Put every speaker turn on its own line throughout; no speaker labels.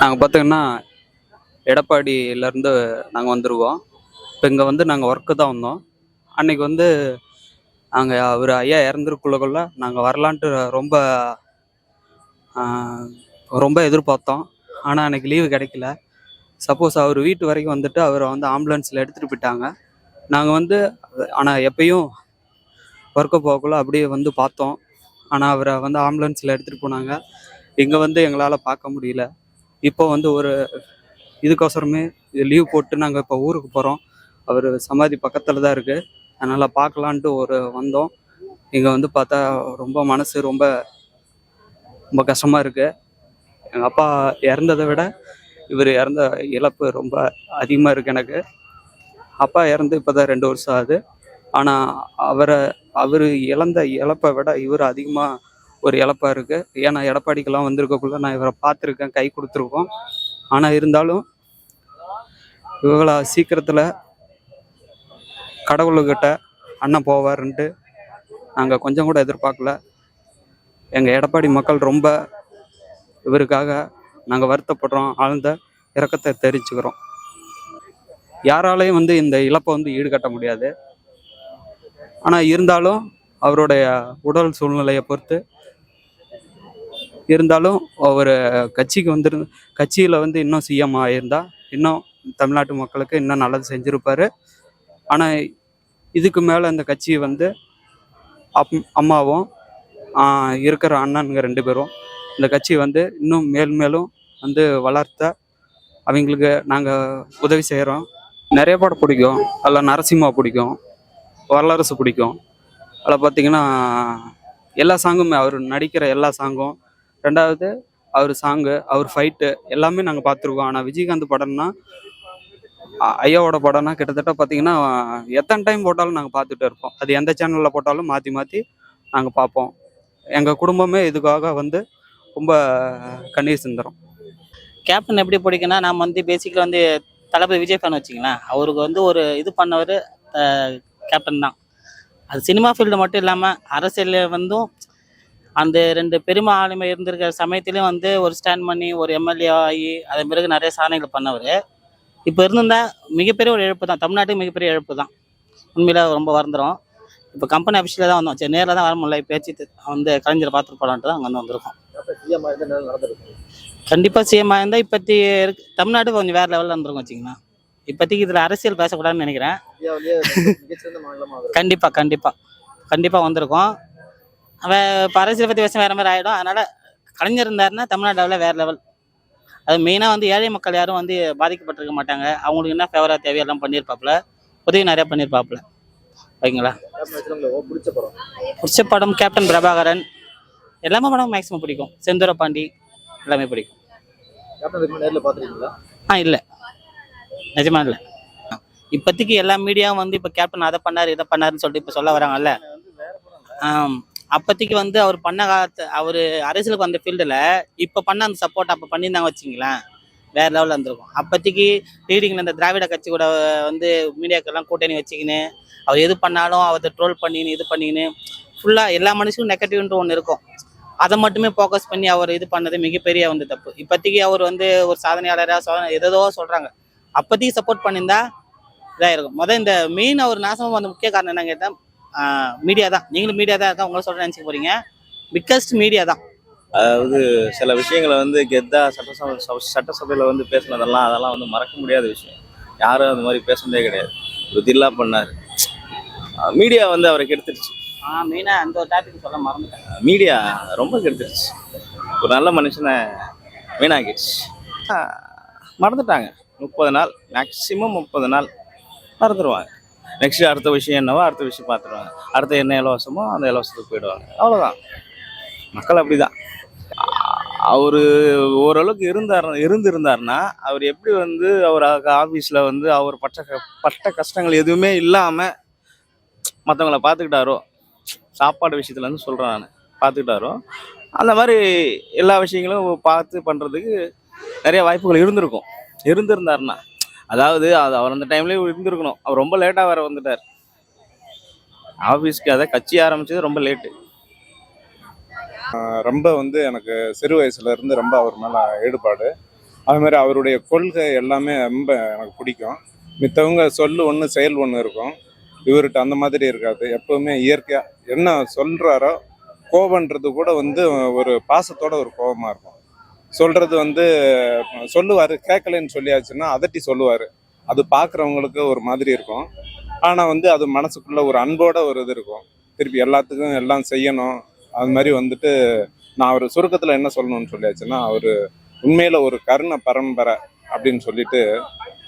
நாங்கள் பார்த்தீங்கன்னா எடப்பாடியிலேருந்து நாங்கள் வந்திருக்கோம். இப்போ இங்கே வந்து நாங்கள் ஒர்க்கு தான் வந்தோம். அன்னைக்கு வந்து நாங்கள் அவர் ஐயா இறந்துருக்குள்ளக்குள்ள நாங்கள் வரலான்ட்டு ரொம்ப ரொம்ப எதிர்பார்த்தோம். ஆனால் அன்னைக்கு லீவு கிடைக்கல. சப்போஸ் அவர் வீட்டு வரைக்கும் வந்துட்டு அவரை வந்து ஆம்புலன்ஸில் எடுத்துகிட்டு போயிட்டாங்க. நாங்கள் வந்து ஆனால் எப்பயும் ஒர்க்கு போகக்குள்ள அப்படியே வந்து பார்த்தோம். ஆனால் அவரை வந்து ஆம்புலன்ஸில் எடுத்துகிட்டு போனாங்க. இங்கே வந்து எங்களால் பார்க்க முடியல. இப்போ வந்து ஒரு இதுக்கோசரமே இது லீவ் போட்டு நாங்கள் இப்போ ஊருக்கு போகிறோம். அவர் சமாதி பக்கத்தில் தான் இருக்குது. அதனால் பார்க்கலான்ட்டு வந்தோம். இங்கே வந்து பார்த்தா ரொம்ப மனசு ரொம்ப ரொம்ப கஷ்டமாக இருக்குது. எங்கள் அப்பா இறந்ததை விட இவர் இறந்த இழப்பு ரொம்ப அதிகமாக இருக்குது எனக்கு. அப்பா இறந்து இப்போ தான் 2 வருஷம் ஆகுது. ஆனால் அவர் இழந்த இழப்பை விட இவர் அதிகமாக ஒரு இழப்பாக இருக்குது. ஏன்னா எடப்பாடிக்கெல்லாம் வந்திருக்கக்குள்ள நான் இவரை பார்த்துருக்கேன், கை கொடுத்துருக்கோம். ஆனால் இருந்தாலும் இவ்வளோ சீக்கிரத்தில் கடவுள்கிட்ட அண்ணன் போவாருன்ட்டு நாங்கள் கொஞ்சம் கூட எதிர்பார்க்கல. எங்கள் எடப்பாடி மக்கள் ரொம்ப இவருக்காக நாங்கள் வருத்தப்படுறோம். ஆழ்ந்த இரக்கத்தை தெரிவிச்சுக்கிறோம். யாராலையும் வந்து இந்த இழப்பை வந்து ஈடுகட்ட முடியாது. ஆனால் இருந்தாலும் அவருடைய உடல் சூழ்நிலையை பொறுத்து இருந்தாலும் அவர் கட்சியில் வந்து இன்னும் சிஎம் ஆகியிருந்தால் இன்னும் தமிழ்நாட்டு மக்களுக்கு இன்னும் நல்லது செஞ்சுருப்பார். ஆனால் இதுக்கு மேலே இந்த கட்சி வந்து அம்மாவும் இருக்கிற அண்ணனுங்க 2 பேரும் இந்த கட்சி வந்து இன்னும் மேலும் வந்து வளர்த்த அவங்களுக்கு நாங்கள் உதவி செய்கிறோம். நிறைய படம் பிடிக்கும். அதில் நரசிம்மா பிடிக்கும், வரலரசு பிடிக்கும். அதில் பார்த்திங்கன்னா எல்லா சாங்குமே அவர் நடிக்கிற எல்லா சாங்கும், 2வது அவர் சாங்கு, அவர் ஃபைட்டு எல்லாமே நாங்கள் பார்த்துருக்கோம். ஆனால் விஜயகாந்த் படம்னா ஐயாவோட படம்னா கிட்டத்தட்ட பார்த்திங்கன்னா எத்தனை டைம் போட்டாலும் நாங்கள் பார்த்துட்டு இருப்போம். அது எந்த சேனலில் போட்டாலும் மாற்றி மாற்றி நாங்கள் பார்ப்போம். எங்கள் குடும்பமே இதுக்காக வந்து ரொம்ப கண்ணீர் சிந்துறோம்.
கேப்டன் எப்படி பிடிக்குன்னா, நம்ம வந்து பேசிக்கலி வந்து தளபதி விஜய் ஃபேன் வச்சிங்களேன். அவருக்கு வந்து ஒரு இது பண்ணவர் கேப்டன் தான். அது சினிமா ஃபீல்டு மட்டும் இல்லாமல் அரசியலில் வந்தும் அந்த 2 பெருமை ஆளுமை இருந்திருக்கிற சமயத்துலேயும் வந்து ஒரு ஸ்டாண்ட் பண்ணி ஒரு எம்எல்ஏ ஆகி அதன் பிறகு நிறைய சாதனைகள் பண்ணவர். இப்போ இருந்திருந்தால் மிகப்பெரிய ஒரு இழப்பு தான், தமிழ்நாட்டுக்கு மிகப்பெரிய இழப்பு தான். உண்மையில் ரொம்ப வருந்துடும். இப்போ கம்பெனி ஆஃபீஸில் தான் வந்தோம். சரி, நேரில் தான் வர முடியல. பேச்சு வந்து கலைஞரை பார்த்துட்டு போகலான்ட்டு தான் அங்கே வந்து வந்திருக்கோம். கண்டிப்பாக சிஎம் இருந்தால் இப்போத்தி தமிழ்நாடு கொஞ்சம் வேறு லெவலில் இருந்திருக்கும் வச்சிங்களா. இப்போதைக்கு இதில் அரசியல் பேசக்கூடாதுன்னு நினைக்கிறேன். கண்டிப்பாக வந்திருக்கோம். இப்போ அரசியல் பற்றி பேச வேறு மாதிரி ஆகிடும். அதனால் கலைஞர் இருந்தாருன்னா தமிழ்நாடு லெவலில் வேறு லெவல். அது மெயினாக வந்து ஏழை மக்கள் யாரும் வந்து பாதிக்கப்பட்டிருக்க மாட்டாங்க. அவங்களுக்கு என்ன ஃபேவராக தேவையெல்லாம் பண்ணியிருப்பாப்புல, உதவி நிறையா பண்ணியிருப்பாப்புல. ஓகேங்களா. பிடிச்ச படம் கேப்டன் பிரபாகரன். எல்லாமே படம் மேக்ஸிமம் பிடிக்கும். செந்தூர பாண்டி எல்லாமே பிடிக்கும். இல்லை, நிஜமா இல்லை. இப்போதைக்கு எல்லா மீடியாவும் வந்து இப்போ கேப்டன் அதை பண்ணார் இதை பண்ணாருன்னு சொல்லிட்டு இப்போ சொல்ல வராங்கல்ல. அப்போதைக்கு வந்து அவர் பண்ண காலத்து அவர் அரசியலுக்கு வந்த ஃபீல்டில் இப்போ பண்ண அந்த சப்போர்ட் அப்போ பண்ணியிருந்தாங்க வச்சிங்களேன், வேறு லெவலில் இருந்திருக்கும். அப்போதைக்கு லீடிங்கில் இந்த திராவிட கட்சி கூட வந்து மீடியாக்கெல்லாம் கூட்டணி வச்சுக்கின்னு அவர் எது பண்ணாலும் அவரை ட்ரோல் பண்ணின்னு இது பண்ணிக்கின்னு ஃபுல்லாக எல்லா மனுஷனுக்கும் நெகட்டிவ்ன்ற ஒன்று இருக்கும். அதை மட்டுமே ஃபோக்கஸ் பண்ணி அவர் இது பண்ணது மிகப்பெரிய வந்து தப்பு. இப்போதைக்கு அவர் வந்து ஒரு சாதனையாளராக ஏதோ சொல்கிறாங்க. அப்போதைக்கு சப்போர்ட் பண்ணியிருந்தா இதாக இருக்கும். இந்த மெயின் அவர் நாசமாக வந்த முக்கிய காரணம் என்ன கேட்டால் மீடியா தான். நீங்களும் மீடியா தான் இருக்கா, உங்களை சொல்ற நினச்சிக்க போகிறீங்க. பிக்கஸ்ட் மீடியா தான்.
அதாவது சில விஷயங்களை வந்து கெத்தா சட்டசபையில் வந்து அதெல்லாம் வந்து மறக்க முடியாத விஷயம். யாரும் அந்த மாதிரி பேசுனதே கிடையாது. ருதில்லா பண்ணார். மீடியா வந்து அவரை கெடுத்துருச்சு.
மெயினாக அந்த ஒரு டாபிக் சொல்ல மறந்துட்டேன்.
மீடியா ரொம்ப கெடுத்துருச்சு. ஒரு நல்ல மனுஷனை வீணாக்கிடுச்சு. மறந்துட்டாங்க. 30 நாள் மேக்சிமம் 30 நாள் மறந்துடுவாங்க. நெக்ஸ்ட் அடுத்த விஷயம் என்னவோ அடுத்த விஷயம் பார்த்துருவாங்க. அடுத்த என்ன இலவசமோ அந்த இலவசத்துக்கு போயிடுவாங்க. அவ்வளோதான். மக்கள் அப்படிதான். அவர் ஓரளவுக்கு இருந்திருந்தாருன்னா அவர் எப்படி வந்து அவர் ஆஃபீஸில் வந்து அவர் பட்ட கஷ்டங்கள் எதுவுமே இல்லாமல் மற்றவங்கள பார்த்துக்கிட்டாரோ, சாப்பாடு விஷயத்துல இருந்து சொல்கிறேன் நான், பார்த்துக்கிட்டாரோ அந்த மாதிரி எல்லா விஷயங்களும் பார்த்து பண்ணுறதுக்கு நிறைய வாய்ப்புகள் இருந்திருந்தாருன்னா. அதாவது அவர் அந்த டைம்லேயே இருந்திருக்கணும். அவர் ரொம்ப லேட்டாக வேறு வந்துட்டார் ஆஃபீஸ்க்கு. அதை கட்சி ஆரம்பித்தது ரொம்ப லேட்டு.
ரொம்ப வந்து எனக்கு சிறு வயசுலேருந்து ரொம்ப அவர் மேலே ஈடுபாடு. அது மாதிரி அவருடைய கொள்கை எல்லாமே ரொம்ப எனக்கு பிடிக்கும். மித்தவங்க சொல்லு ஒன்று செயல் ஒன்று இருக்கும், இவர்கிட்ட அந்த மாதிரி இருக்காது. எப்பவுமே இயற்கையாக என்ன சொல்கிறாரோ, கோபன்றது கூட வந்து ஒரு பாசத்தோட ஒரு கோபமாக இருக்கும். சொல்கிறது வந்து சொல்லுவார், கேட்கலன்னு சொல்லியாச்சுன்னா அதட்டி சொல்லுவார். அது பார்க்குறவங்களுக்கு ஒரு மாதிரி இருக்கும். ஆனால் வந்து அது மனசுக்குள்ள ஒரு அன்போட ஒரு இது இருக்கும். திருப்பி எல்லாத்துக்கும் எல்லாம் செய்யணும். அது மாதிரி வந்துட்டு நான் அவர் சுருக்கத்தில் என்ன சொல்லணும்னு சொல்லியாச்சுன்னா, அவர் உண்மையில ஒரு கருணை பரம்பரை அப்படின்னு சொல்லிட்டு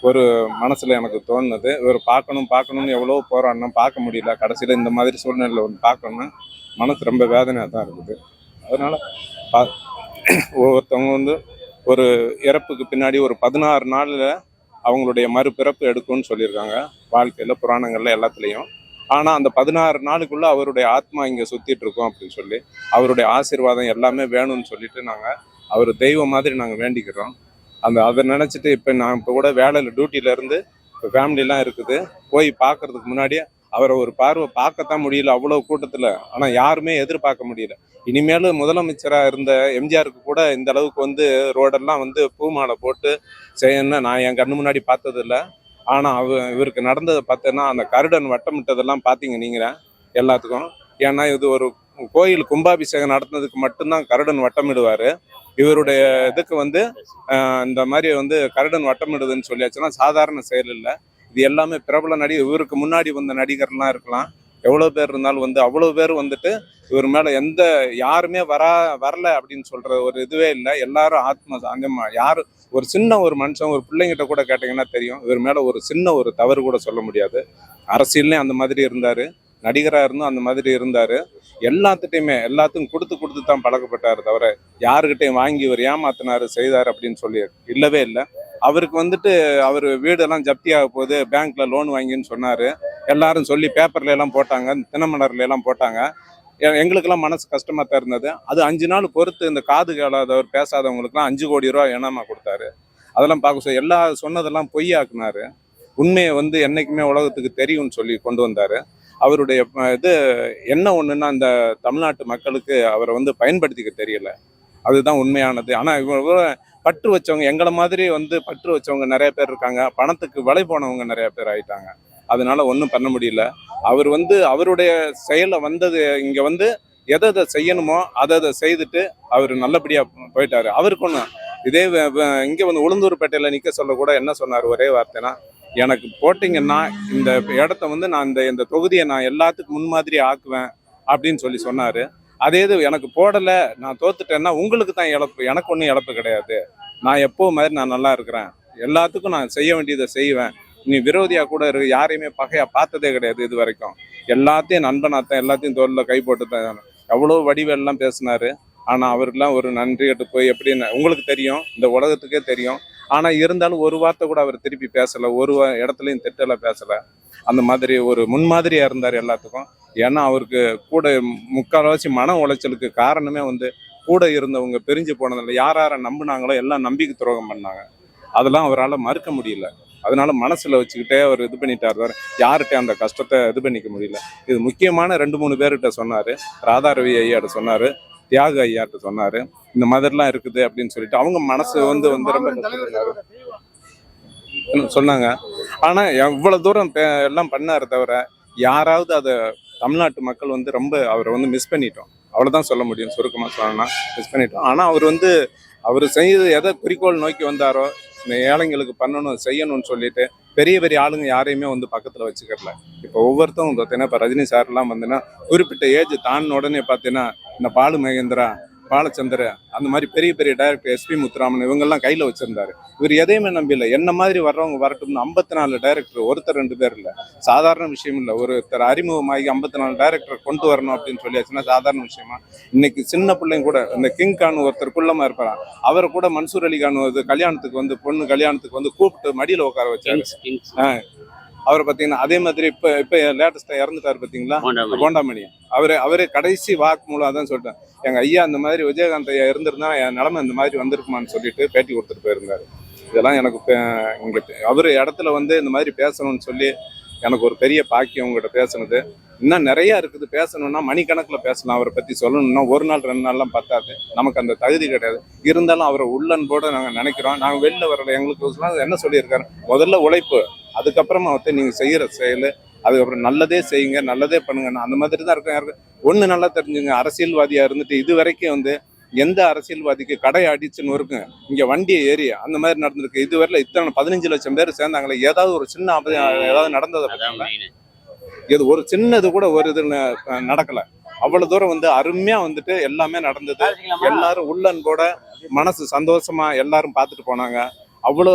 ஒரு மனசுல எனக்கு தோணுது. இவர் பார்க்கணும் பார்க்கணும்னு எவ்வளோ போராடினோம், பார்க்க முடியல. கடைசியில் இந்த மாதிரி சூழ்நிலையில் வந்து பார்க்கணும்னு மனசு ரொம்ப வேதனையாக தான் இருக்குது. அதனால பா- ஒவ்வொருத்தவங்க வந்து ஒரு இறப்புக்கு பின்னாடி ஒரு 16 நாளில் அவங்களுடைய மறுபிறப்பு எடுக்கும்னு சொல்லியிருக்காங்க, வாழ்க்கையில் புராணங்கள்ல எல்லாத்துலேயும். ஆனால் அந்த 16 நாளுக்குள்ள அவருடைய ஆத்மா இங்கே சுத்திட்டு இருக்கோம் அப்படின்னு சொல்லி அவருடைய ஆசீர்வாதம் எல்லாமே வேணும்னு சொல்லிட்டு நாங்கள் அவர் தெய்வம் மாதிரி நாங்கள் வேண்டிக்கிறோம். அதை நினச்சிட்டு இப்போ நான் இப்போ கூட வேலையில் டியூட்டியில இருந்து இப்போ ஃபேமிலிலாம் இருக்குது, போய் பார்க்கறதுக்கு முன்னாடியே அவரை ஒரு பார்வை பார்க்கத்தான் முடியல அவ்வளோ கூட்டத்தில். ஆனால் யாருமே எதிர்பார்க்க முடியல. இனிமேலும் முதலமைச்சராக இருந்த எம்ஜிஆருக்கு கூட இந்த அளவுக்கு வந்து ரோடெல்லாம் வந்து பூமாலை போட்டு செய்யணும்னு நான் என் கண்ணு முன்னாடி பார்த்ததில்ல. ஆனால் இவருக்கு நடந்ததை பார்த்தேன்னா அந்த கருடன் வட்டமிட்டதெல்லாம் பார்த்தீங்க நீங்கள் எல்லாத்துக்கும். ஏன்னா இது ஒரு கோயில் கும்பாபிஷேகம் நடத்துனதுக்கு மட்டும்தான் கருடன் வட்டமிடுவார். இவருடைய இதுக்கு வந்து இந்த மாதிரி வந்து கருடன் வட்டமிடுதுன்னு சொல்லியாச்சுன்னா சாதாரண செயல் இல்லை. இது எல்லாமே பிரபல நடிகர், இவருக்கு முன்னாடி வந்த நடிகர்லாம் இருக்கலாம், எவ்வளோ பேர் இருந்தாலும் வந்து அவ்வளோ பேர் வந்துட்டு இவர் மேலே எந்த யாருமே வரல அப்படின்னு சொல்ற ஒரு இதுவே இல்லை. எல்லாரும் ஆத்ம சாந்தமா, யாரு ஒரு சின்ன ஒரு மனுஷன் ஒரு பிள்ளைங்கிட்ட கூட கேட்டிங்கன்னா தெரியும், இவர் மேலே ஒரு சின்ன ஒரு தவறு கூட சொல்ல முடியாது. அரசியல்லையும் அந்த மாதிரி இருந்தார், நடிகராக இருந்தும் அந்த மாதிரி இருந்தார். எல்லாத்துக்கும் கொடுத்து தான் பழக்கப்பட்டார், தவிர யாருக்கிட்டையும் வாங்கி இவர் ஏமாத்தினாரு செய்தார் அப்படின்னு சொல்லி இல்லவே இல்லை. அவருக்கு வந்துட்டு அவர் வீடெல்லாம் ஜப்தியாக போகுது, பேங்க்ல லோன் வாங்கின்னு சொன்னார். எல்லாரும் சொல்லி பேப்பர்ல எல்லாம் போட்டாங்க, தினமலர்ல எல்லாம் போட்டாங்க. எங்களுக்கெல்லாம் மனசு கஷ்டமா தான் இருந்தது. அது 5 நாள் பொறுத்து இந்த காது கேளாதவர் பேசாதவங்களுக்குலாம் 5 கோடி ரூபா இனாமா கொடுத்தாரு. அதெல்லாம் பார்க்க எல்லா சொன்னதெல்லாம் பொய்யாக்குனாரு. உண்மையை வந்து என்னைக்குமே உலகத்துக்கு தெரியும்னு சொல்லி கொண்டு வந்தாரு. அவருடைய இது என்ன ஒண்ணுன்னா, இந்த தமிழ்நாட்டு மக்களுக்கு அவரை வந்து பயன்படுத்திக்க தெரியல, அதுதான் உண்மையானது. ஆனா இவங்க பற்று வச்சவங்க, எங்களை மாதிரி வந்து பற்று வச்சவங்க நிறைய பேர் இருக்காங்க, பணத்துக்கு விலை போனவங்க நிறைய பேர் ஆயிட்டாங்க. அதனால ஒன்றும் பண்ண முடியல. அவர் வந்து அவருடைய செயலை வந்தது இங்க வந்து எதை செய்யணுமோ அதை செய்துட்டு அவர் நல்லபடியா போயிட்டாரு. அவருக்கு ஒன்று இதே இங்க வந்து உளுந்தூர்பேட்டையில நிக்க சொல்ல கூட என்ன சொன்னார், ஒரே வார்த்தைனா, எனக்கு போட்டிங்கன்னா இந்த இடத்த வந்து நான் இந்த தொகுதியை நான் எல்லாத்துக்கும் முன்மாதிரி ஆக்குவேன் அப்படின்னு சொல்லி சொன்னாரு. அதே இது எனக்கு போடலை, நான் தோத்துட்டேன்னா உங்களுக்கு தான் இழப்பு, எனக்கு ஒன்றும் இழப்பு கிடையாது. நான் எப்போ மாதிரி நான் நல்லா இருக்கிறேன், எல்லாத்துக்கும் நான் செய்ய வேண்டியதை செய்வேன். நீ விரோதியா கூட இருக்கு, யாரையுமே பகையா பார்த்ததே கிடையாது இது வரைக்கும். எல்லாத்தையும் நண்பனாத்தான், எல்லாத்தையும் தோல்ல கை போட்டு தான் எவ்வளோ வடிவெல்லாம் பேசினாரு. ஆனால் அவருக்கெல்லாம் ஒரு நன்றி கட்டு போய் எப்படின்னு உங்களுக்கு தெரியும், இந்த உலகத்துக்கே தெரியும். ஆனால் இருந்தாலும் ஒரு வார்த்தை கூட அவர் திருப்பி பேசலை, ஒரு இடத்துலையும் திட்டலை, பேசலை. அந்த மாதிரி ஒரு முன்மாதிரியாக இருந்தார் எல்லாத்துக்கும். ஏன்னா அவருக்கு கூட முக்கால்வாசி மன உளைச்சலுக்கு காரணமே வந்து கூட இருந்தவங்க பிரிஞ்சு போனதில்லை. யார் யாரை நம்பினாங்களோ எல்லாம் நம்பிக்கை துரோகம் பண்ணாங்க. அதெல்லாம் அவரால் மறுக்க முடியல. அதனால மனசில் வச்சுக்கிட்டே அவர் இது பண்ணிட்டார், யார்கிட்ட அந்த கஷ்டத்தை இது பண்ணிக்க முடியல. இது முக்கியமான 2-3 பேர்கிட்ட சொன்னார். ராதாரவி ஐயாட்ட சொன்னார், தியாக ஐயாட்ட சொன்னார், இந்த மாதிரிலாம் இருக்குது அப்படின்னு சொல்லிட்டு அவங்க மனசு வந்து ரொம்ப சொன்னாங்க. ஆனால் இவ்வளோ தூரம் எல்லாம் பண்ணார், தவிர யாராவது அதை தமிழ்நாட்டு மக்கள் வந்து ரொம்ப அவரை வந்து மிஸ் பண்ணிட்டோம், அவ்வளோதான் சொல்ல முடியும். சுருக்கமாக சொல்லணும்னா மிஸ் பண்ணிட்டோம். ஆனால் அவர் செய்து எதை குறிக்கோள் நோக்கி வந்தாரோ, இந்த ஏழைங்களுக்கு பண்ணணும் செய்யணும்னு சொல்லிட்டு பெரிய பெரிய ஆளுங்க யாரையுமே வந்து பக்கத்தில் வச்சுக்கல. இப்போ ஒவ்வொருத்தரும் பார்த்தீங்கன்னா, இப்போ ரஜினி சார்லாம் வந்துன்னா குறிப்பிட்ட ஏஜ் தாண்டின உடனே பார்த்தீங்கன்னா இந்த பாலு மகேந்திரா, பாலச்சந்திர, அந்த மாதிரி பெரிய பெரிய டைரக்டர், எஸ்பி முத்துராமன் இவங்கெல்லாம் கையில் வச்சிருந்தாரு. இவர் எதையுமே நம்பில்லை, என்ன மாதிரி வர்றவங்க வரட்டும்னு 54 டைரக்டர், ஒருத்தர் 2 பேர் இல்லை, சாதாரண விஷயம் இல்லை. ஒருத்தர் அறிமுகமாகி 54 டைரக்டர் கொண்டு வரணும் அப்படின்னு சொல்லியாச்சுன்னா சாதாரண விஷயமா? இன்னைக்கு சின்ன பிள்ளைங்க கூட, இந்த கிங் கான் ஒருத்தர் குள்ளமா இருப்பாரான், அவரை கூட மன்சூர் அலி கான் கல்யாணத்துக்கு வந்து பொண்ணு கல்யாணத்துக்கு வந்து கூப்பிட்டு மடியில் உட்கார வச்சாரு. அவரை பார்த்தீங்கன்னா அதே மாதிரி இப்போ லேட்டஸ்ட்டாக இறந்துட்டார் பார்த்தீங்களா, போண்டாமணி. அவரே கடைசி வாக்கு மூலம் அதான் சொல்லிட்டேன், எங்கள் ஐயா அந்த மாதிரி விஜயகாந்த் ஐயா இருந்திருந்தா என் நிலைமை இந்த மாதிரி வந்திருக்குமான்னு சொல்லிட்டு பேட்டி கொடுத்துட்டு போயிருந்தாரு. இதெல்லாம் எனக்கு இங்கே அவர் இடத்துல வந்து இந்த மாதிரி பேசணும்னு சொல்லி எனக்கு ஒரு பெரிய பாக்கியம் உங்கள்கிட்ட பேசுனது. இன்னும் நிறைய இருக்குது பேசணும்னா மணிக்கணக்கில் பேசலாம். அவரை பற்றி சொல்லணும்னா ஒரு நாள் 2 நாள்லாம் பத்தாது. நமக்கு அந்த தகுதி கிடையாது. இருந்தாலும் அவரை உள்ளன்போடு நாங்கள் நினைக்கிறோம். நாங்கள் வெளில வரல. எங்களுக்கு என்ன சொல்லியிருக்காரு, முதல்ல உழைப்பு, அதுக்கப்புறமா வந்து நீங்கள் செய்கிற செயல், அதுக்கப்புறம் நல்லதே செய்யுங்க, நல்லதே பண்ணுங்கன்னு அந்த மாதிரி தான் இருக்கும். யாருக்கு ஒன்று நல்லா தெரிஞ்சுங்க, அரசியல்வாதியாக இருந்துட்டு இது வரைக்கும் வந்து எந்த அரசியல்வாதிக்கு கடை அடிச்சுன்னு இருக்குங்க இங்கே வண்டியை ஏறி அந்த மாதிரி நடந்திருக்கு. இதுவரையில் இத்தனை 15 லட்சம் பேர் சேர்ந்தாங்களே, ஏதாவது ஒரு சின்ன ஏதாவது நடந்ததை பார்த்தீங்களா? இது ஒரு சின்னது கூட ஒரு இது நடக்கல. அவ்வளவு தூரம் வந்து அருமையா வந்துட்டு எல்லாமே நடந்தது. எல்லாரும் உள்ளன்போட மனசு சந்தோஷமா எல்லாரும் பார்த்துட்டு போனாங்க. அவ்வளோ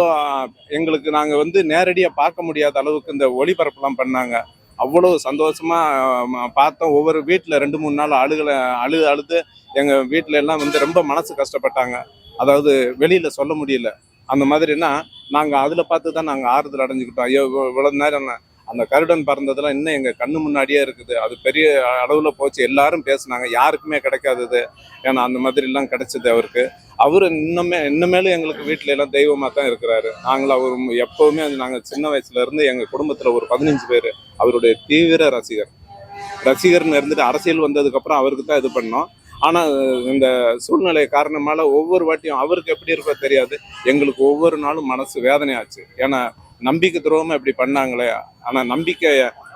எங்களுக்கு நாங்க வந்து நேரடியா பார்க்க முடியாத அளவுக்கு இந்த ஒளிபரப்புலாம் பண்ணாங்க. அவ்வளோ சந்தோஷமா பார்த்தோம். ஒவ்வொரு வீட்டுல 2-3 நாள் அழுது எங்க வீட்டுல எல்லாம் வந்து ரொம்ப மனசு கஷ்டப்பட்டாங்க. அதாவது வெளியில சொல்ல முடியல. அந்த மாதிரினா நாங்க அதுல பார்த்து தான் நாங்க ஆறுதல் அடைஞ்சுக்கிட்டோம். ஐயோ இவ்வளவு நேரம் அந்த கருடன் பறந்ததெல்லாம் இன்னும் எங்க கண்ணு முன்னாடியே இருக்குது. அது பெரிய அளவுல போச்சு. எல்லாரும் பேசுனாங்க. யாருக்குமே கிடைக்காதது. ஏன்னா அந்த மாதிரி எல்லாம் கிடைச்சது அவருக்கு. அவரு இன்னமேலும் எங்களுக்கு வீட்டுல எல்லாம் தெய்வமா தான் இருக்கிறாரு. நாங்களும் அவரு எப்பவுமே நாங்க சின்ன வயசுல இருந்து எங்க குடும்பத்துல ஒரு 15 பேர் அவருடைய தீவிர ரசிகர்னு இருந்துட்டு அரசியல் வந்ததுக்கு அப்புறம் அவருக்கு தான் இது பண்ணோம். ஆனா இந்த சூழ்நிலை காரணமால ஒவ்வொரு வாட்டியும் அவருக்கு எப்படி இருக்கோ தெரியாது, எங்களுக்கு ஒவ்வொரு நாளும் மனசு வேதனையாச்சு. ஏன்னா நம்பிக்கை துரோகமா இப்படி பண்ணாங்களே. ஆனா நம்பிக்கை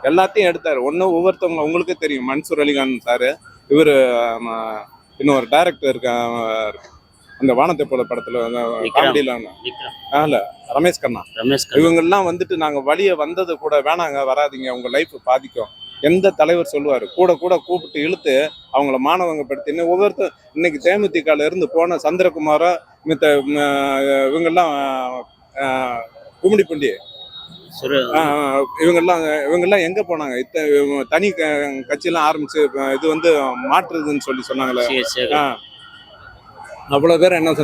எல்லாத்தையும் எடுத்தாரு. ஒவ்வொருத்தவங்க உங்களுக்கே தெரியும், மன்சூர் அலிகான் சாரு, இவரு இன்னொரு டைரக்டர் இருக்கார் அந்த வானத்தை போல படத்துல காமெடியில ரமேஷ் கண்ணா, இவங்கெல்லாம் வந்துட்டு நாங்க வழிய வந்தது கூட வேணாங்க வராதிங்க, உங்க லைஃப் பாதிக்கும். எந்த தலைவர் சொல்லுவாரு, கூட கூப்பிட்டு இழுத்து அவங்கள மாணவங்க படுத்தின்னு ஒவ்வொருத்தர். இன்னைக்கு தேமுதிகல இருந்து போன சந்திரகுமாரா மித்த இவங்கெல்லாம் கும்மிடிப்பூண்டி இவங்கெல்லாம் எங்க போனாங்க? தனி கட்சியெல்லாம் ஆரம்பிச்சு இது வந்து மாற்றுதுன்னு சொன்னாங்களே. அவ்வளவு பேர் என்ன